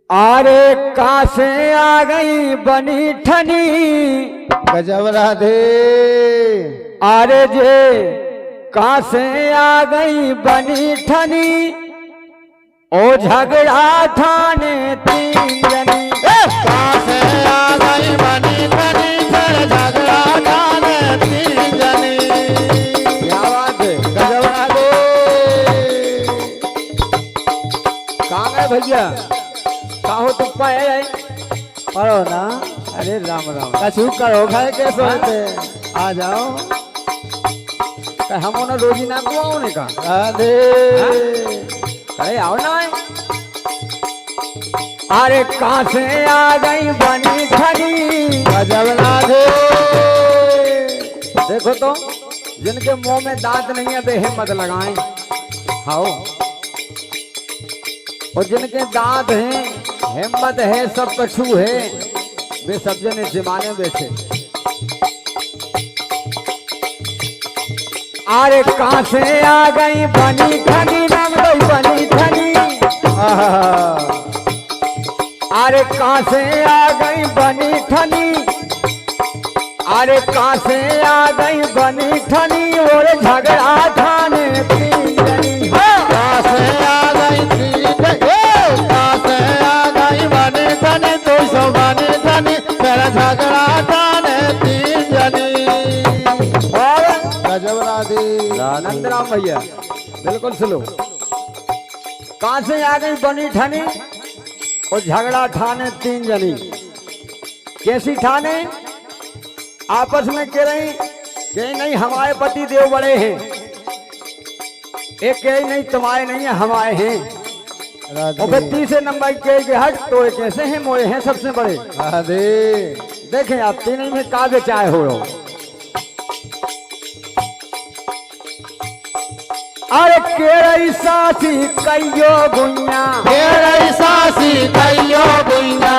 आरे कासे आ गई बनी ठनी गजब राधे। आरे जे कासे आ गई बनी ठनी ओ झगड़ा ठाने तीन जनी कासे आ गई बनी ठनी फिर झगड़ा ठाने तीन जनी। क्या बात है, गजब राधे। कहाँ गए भैया, काहो तुम पाए आए? पढ़ो ना, अरे राम राम, कछु करो खाए के सोते आ जाओ। हम ना रोजी ना को आओ ने का राधे। अरे आओ ना आए। अरे कहाँ से आ गई बनी ठनी गजब राधे। देखो तो जिनके मुंह में दांत नहीं है वे हिम्मत लगाएं। हाओ, और जिनके दांत हैं हिम्मत है सब कछु है वे सब जने जमाने बैठे। अरे कहाँ से आ गई बनी ठनी नाम गई बनी ठनी। अरे कहाँ से आ गई बनी ठनी, अरे कहाँ से आ गई बनी ठनी और झगड़ा ठाने तीन जनी। कहाँ से आ गई तीन कहाँ से आ गई बनी ठनी दो सौ बनी ठनी फिर झगड़ा ठाने तीन जनी। और गजब राधे। नंदराम भैया बिल्कुल सुनो, कहाँ से आ गई बनी ठनी और झगड़ा ठाने तीन जनी। कैसी ठाने? आपस में कह रही कि नहीं हमारे पति देव बड़े हैं, एक कह नहीं तुम्हारे नहीं है हमारे हैं। और फिर तीसरे नंबर के हट तो एक कैसे हैं मोए हैं सबसे बड़े। राधे। देखें आप तीन में काव्य चाहे हो रहो। अरे केरई सासी कईयो गुइया, केरई सासी कईयो गुइया,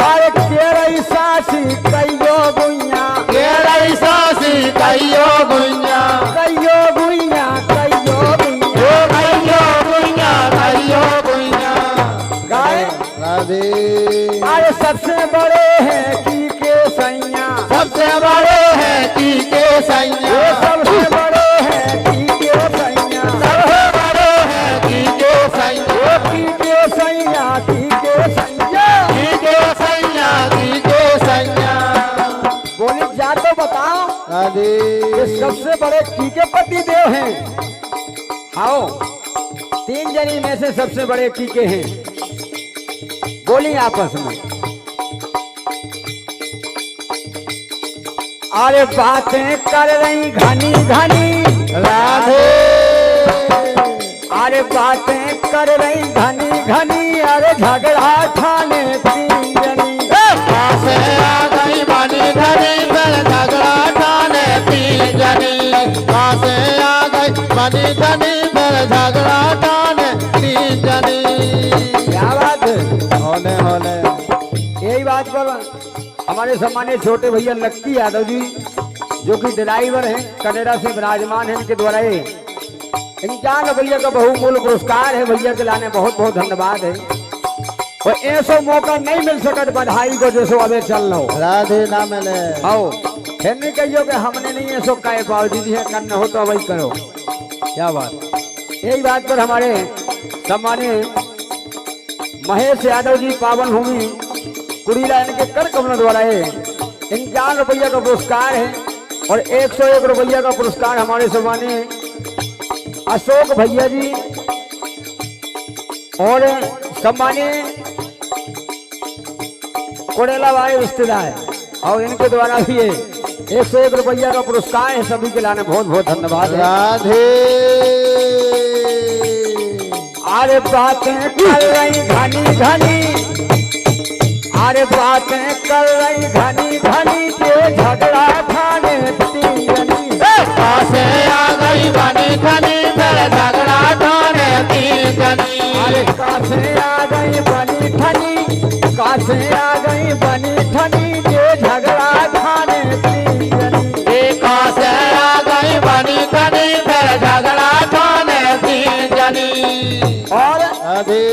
अरे केरई सासी कईयो गुइया, केरई सासी कईयो गुइया, कईयो गुइया कईयो गुइया, कईयो गुइया कईयो गुइया। गाय राधे। अरे सबसे बड़े हैं की के सैया, सबसे बड़े हैं की के सैया, ये सबसे बड़े हैं की के सैया, सबसे बड़े हैं की के सैया, की के सैया की के सैया, की के सैया की के सैया। बोली जा तो बताओ राधे। ये सबसे बड़े की के पति देव हैं। आओ तीन जनी में से सबसे बड़े की के हैं, बोली आपस में। अरे बातें कर रही घनी घनी राधे। अरे बातें कर रही घनी घनी, अरे झगड़ा ठाने तीन जनी। कहाँ से आ गई बनी ठनी फिर झगड़ा ठाने तीन जनी। कहाँ से आ गई बनी ठनी फिर झगड़ा ठाने तीन जनी। क्या बात है, होले होले। यही बात पर हमारे सम्मानित छोटे भैया लक्की यादव जी जो कि ड्राइवर हैं कनेडा से विराजमान हैं, इनके द्वारा ये 51 भैया का बहुमूल्य पुरस्कार है। भैया के लाने बहुत बहुत धन्यवाद है। और ऐसा मौका नहीं मिल सकत बधाई को जैसो अबे चल रहा। राधे ना मिले। आओ फिर नहीं कहियो कि हमने नहीं ऐसो कहे पाओ दीदी है करना हो तो वही करो। क्या बात, यही बात पर हमारे सम्मानित महेश यादव जी पावन भूमि कुड़ीला इनके कर कमलों द्वारा 51 रुपया का पुरस्कार है। और 101 रुपया का पुरस्कार हमारे सम्मानित अशोक भैया जी और सम्मानित कोडेला भाई रिश्तेदार और इनके द्वारा भी 101 रुपया का पुरस्कार है। सभी के लाने बहुत बहुत धन्यवाद है। राधे। अरे बातें कर रही घनी घनी, अरे बातें कर रही घनी घनी के झगड़ा ठाने तीन जनी। कहाँ से आ गई बनी ठनी फिर झगड़ा ठाने तीन जनी। अरे कहाँ से आ गई बनी ठनी, कहाँ से आ गई बनी ठनी के झगड़ा ठाने तीन जनी। कहाँ से आ गई बनी ठनी फिर झगड़ा ठाने तीन जनी। और राधे।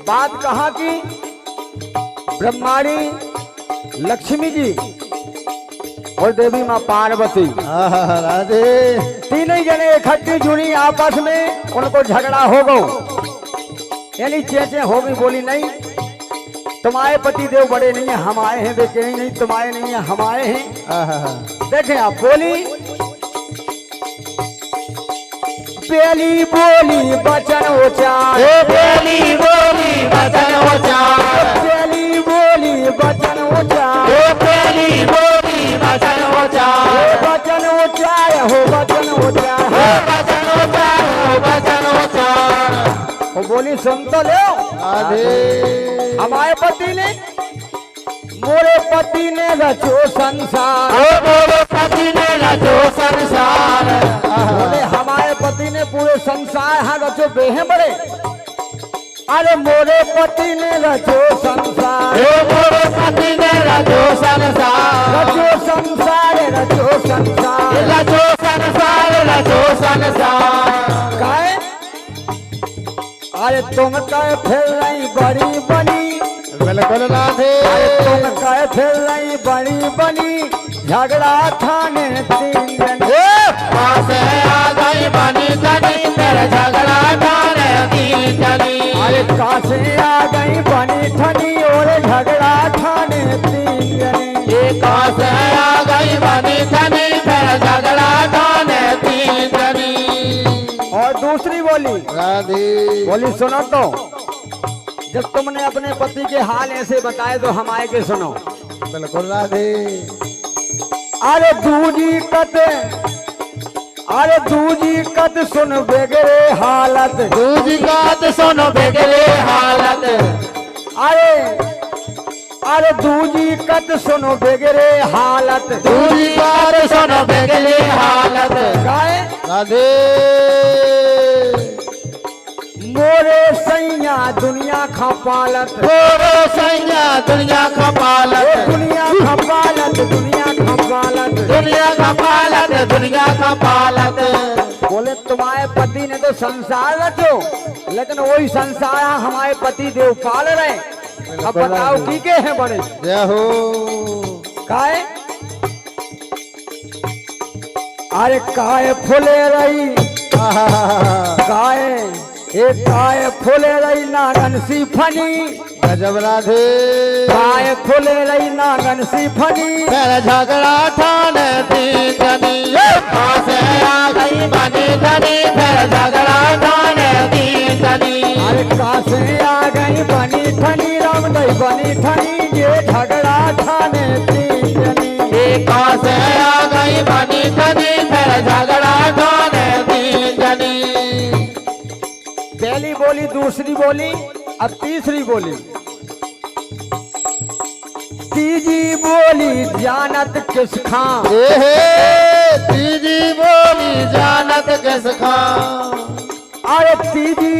बात कहा कि ब्रह्माणी लक्ष्मी जी और देवी माँ पार्वती राधे तीनों जने इकट्ठी जुड़ी आपस में, उनको झगड़ा हो गो, यानी चेचे हो गई। बोली नहीं तुम्हारे पति देव बड़े नहीं है, हम आए हैं। वे कहीं नहीं तुम्हारे नहीं है, हम आए हैं। देखें आप, बोली पहली बोली बचन उचार, पहली बोली वचन उचार, पहली बोली बचन उचार, पहली बोली वचन उचार, बचन उचार हो वचन उचार, वचन उचार, वचन उचार। वो बोली सुन तो लो। राधे हमारे पति ने, मोरे पति ने रचो संसार, मोरे पति ने रचो संसार, बोले हमारे पति ने पूरे संसार हाँ रचो बेहे बड़े। अरे मोरे पति ने रचो संसार, मोरे पति ने रचो संसार, रचो संसार, रचो संसार, रचो संसार, रचो संसार। काहे अरे तुम कहे फिर रही बड़ी बनी, बिल्कुल राधे तुम कहे फिर रही बड़ी बनी, झगड़ा थाने तीन जने। पास आ गई बनी धनी, फिर झगड़ा ठाने तीन जनी। अरे कासे आ गई बनी ठनी और झगड़ा थाने तीन जने। पास आ गई बनी धनी, फिर झगड़ा ठाने तीन जनी। और दूसरी बोली, राधे बोली सुनो तो, जब तुमने अपने पति के हाल ऐसे बताए तो हम आए के सुनो। बिल्कुल राधे अरे दूजी कत, अरे दूजी कत सुन बेगरे हालत, दूजी बात सुनो बेगले हालत। अरे दूजी कत सुनो बेगरे हालत, दूजी बात सुनो बेगले हालत। गाए राधे मोरे सैया दुनिया खपालत, मोरे सैया दुनिया खपालत, दुनिया खपालत, दुनिया खपालत। दुनिया खपालत, दुनिया खपालत। बोले तुम्हारे पति ने तो संसार रचो, लेकिन वही संसार हमारे पति देव पाल रहे। अब बताओ की के हैं बड़े। जय हो काहे अरे काय फुले रही, काय एक काय फुले रही नागन सी फनी, गजब राधे काय फुले रही नागन सी फनी। फिर झगड़ा ठाने तीन जनी। पास आ गई बनी धनी, फिर झगड़ा ठाने तीन जनी। अरे कासे आ गई बनी ठनी, राम गई बनी ठनी, ये झगड़ा ठाने तीन जनी। पास आ गई बनी धनी, फिर झगड़ा ठाने तीन जनी। पहली बोली, दूसरी बोली, अब तीसरी बोली। तीजी बोली जानत किस खां, तीजी बोली जानत किस खां। अरे तीजी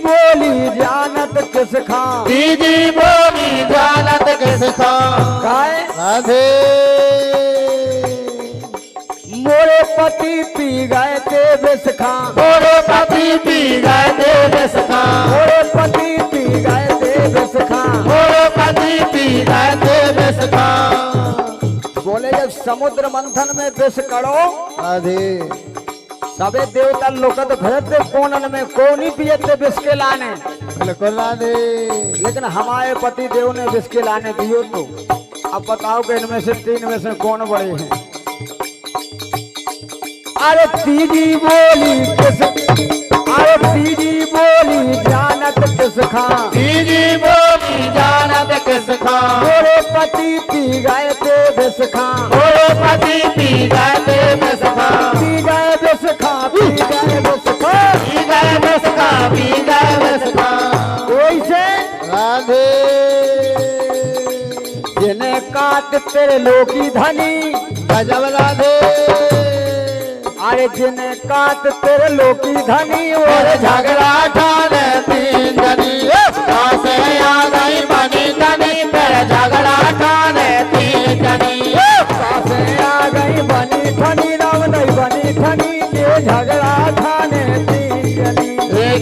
बोली जानत किस खां। तीजी बोली जानत किस खां। काय राधे मोरे पति पी गए थे विष खां, मोरे पति पी गए थे विष खां। मोरे पति पी गए थे विष खां। मोरे पति पी गए थे विष खां। बोले जब समुद्र मंथन में विष करो, राधे सबे देवता लोकत भरत कोनन में को नहीं पियते विष के लाने, बिल्कुल राधे लेकिन हमारे पति देव ने विष के लाने दियो। तो अब बताओ कि इनमें से तीन में से कौन बड़े हैं। अरे तीजी बोली किस, अरे तीजी बोली जानत किस खां। तीजी बोली जानत किस खां। मोरे पति पी गए थे विष खां। मोरे पति पी गए थे विष खां। पी गए विष खां, पी गए विष खां, पी गए विष खां, पी गए विष खां। वैसे राधे जिन्हें काट तेरे लोकी धनी, गजब राधे अरे जिन्हें काट तेरे लोकी धनी और झगड़ा ठाने तीन जनी। पास आ गई बनी धनी, फिर झगड़ा ठाने तीन जनी। पास आ गई बनी ठनी, राम नहीं बनी ठनी, ये झगड़ा थाने तीन जनी।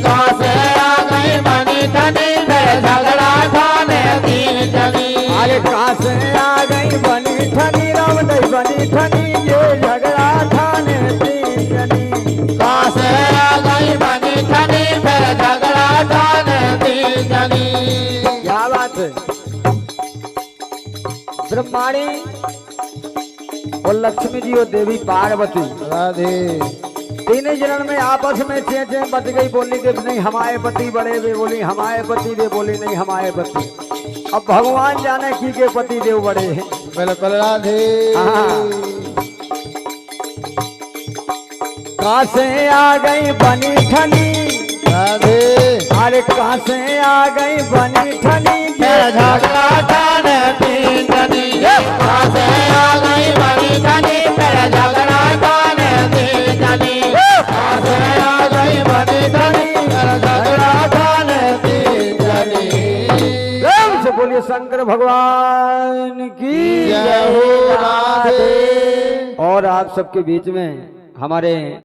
पास आ गई बनी ठनी ये झगड़ा ठाने तीन जनी। कहाँ से आ गई बनी ठनी फिर झगड़ा ठाने तीन जनी। क्या बात है। ब्रह्माणी और लक्ष्मी जी और देवी पार्वती राधे तीनों जनन में आपस में चे बच गई, बोली कि नहीं हमारे पति बड़े, वे बोली हमारे पति, वे बोली नहीं हमारे पति। अब भगवान जाने की के पति देव बड़े हैं। बिल्कुल राधे। कहाँ से आ गई बनी ठनी राधे अरे कहाँ से आ गई बनी ठनी फिर झगड़ा ठाने तीन जनी। कहाँ से आ गई बनी ठनी फिर झगड़ा ठाने तीन जनी। कहाँ से आ गई बनी ठनी फिर झगड़ा ठाने तीन जनी। प्रेम से बोलिए शंकर भगवान की जय हो राधे। और आप सबके बीच में हमारे